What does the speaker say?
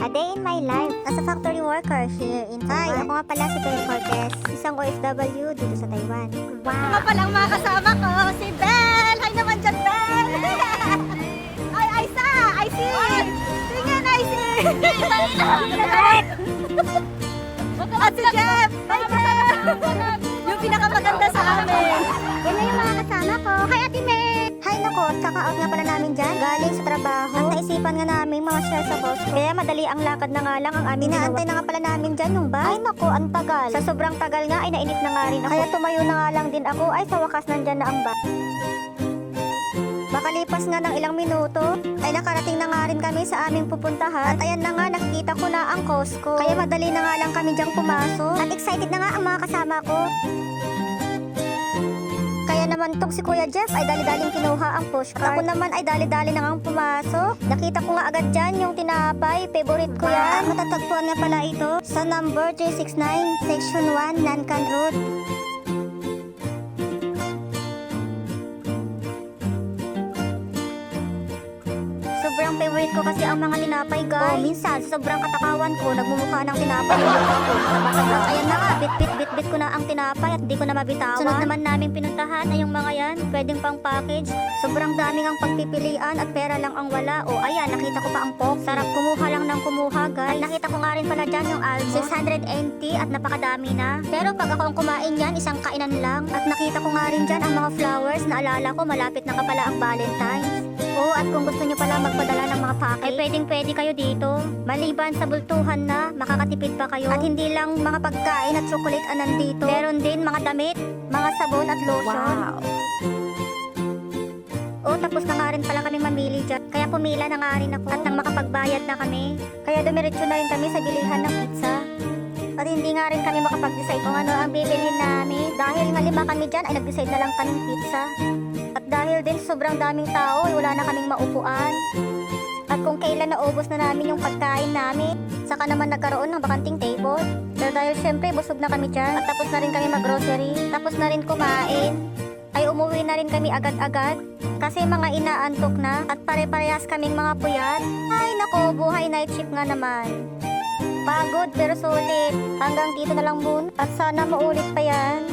A day in my life as a factory worker here in Taiwan. Hi, ako nga pala si Belle Cortez, isang OFW dito sa Taiwan. Mga Wow! palang mga kasama ko, si Belle! Hi naman dyan, Belle! Ay, Aisa! Aisi! Tingnan, Aisi! At si Jeff! Hi, Jeff! Yung pinakamaganda sa amin. Yan na yung mga kasama ko. Hi, Ate May! Hi, nako, kaka-out nga pala namin dyan. Galing sa trabaho. At naisipan nga namin mga share sa Costco. Kaya madali ang lakad na nga lang ang aming inaantay na nga pala namin dyan yung bus. Ay, nako, ang tagal. Sa sobrang tagal nga ay nainip na nga rin ako. Kaya tumayo na nga lang din ako. Ay, sa wakas nandyan na ang bus. Makalipas nga ng ilang minuto, ay nakarating na nga rin kami sa aming pupuntahan. At ayan na nga, nakikita ko na ang Costco. Kaya madali na nga lang kami dyang pumasok. At excited na nga ang mga kasama ko. Kaya naman tong si Kuya Jeff ay dali-daling kinuha ang pushcart. At ako naman ay dali-dali na nga pumasok. Nakita ko nga agad dyan yung tinapay. Favorite ko yan. Matatagpuan nga pala ito sa number 369, Section 1, Nancan Road. Sobrang favorite ko kasi ang mga tinapay, guys. Minsan, sa sobrang katakawan ko, nagmumukha ng tinapay yung mukha ko. At ayan na nga, bit ko na ang tinapay at di ko na mabitawan. Sunod naman namin pinuntahan ay yung mga yan, pwedeng pang package. Sobrang daming ang pagpipilian at pera lang ang wala. O ayan, nakita ko pa ang pork. Sarap kumuha lang ng kumuha, guys. At nakita ko nga rin pala dyan yung almond. 680 at napakadami na. Pero pag ako ang kumain yan, isang kainan lang. At nakita ko nga rin dyan ang mga flowers na alala ko, malapit na ka pala ang Valentine's. Oo, at kung gusto nyo pala magpadala ng mga package, ay pwedeng-pwede kayo dito. Maliban sa bultuhan na, makakatipid pa kayo. At hindi lang mga pagkain at chocolate ang nandito. Meron din mga damit, mga sabon at lotion. Wow! Oo, tapos na nga rin pala kami mamili dyan. Kaya pumila na nga rin ako. At nang makapagbayad na kami. Kaya dumiretso na rin kami sa bilihan ng pizza. At hindi nga rin kami makapag-decide kung ano ang bibilhin namin. Dahil nga 5 kami dyan, ay nag-decide na lang kaming pizza. At dahil din sobrang daming tao, ay wala na kaming maupuan. At kung kailan naubos na namin yung pagkain namin, saka naman nagkaroon ng bakanting table. Pero dahil syempre busog na kami dyan, at tapos na rin kami mag-grocery, tapos na rin kumain, ay umuwi na rin kami agad-agad. Kasi mga inaantok na, at pare-parehas kaming mga puyat. Ay nako, buhay night shift nga naman. Pagod pero sulit. Hanggang dito na lang muna. At sana maulit pa yan.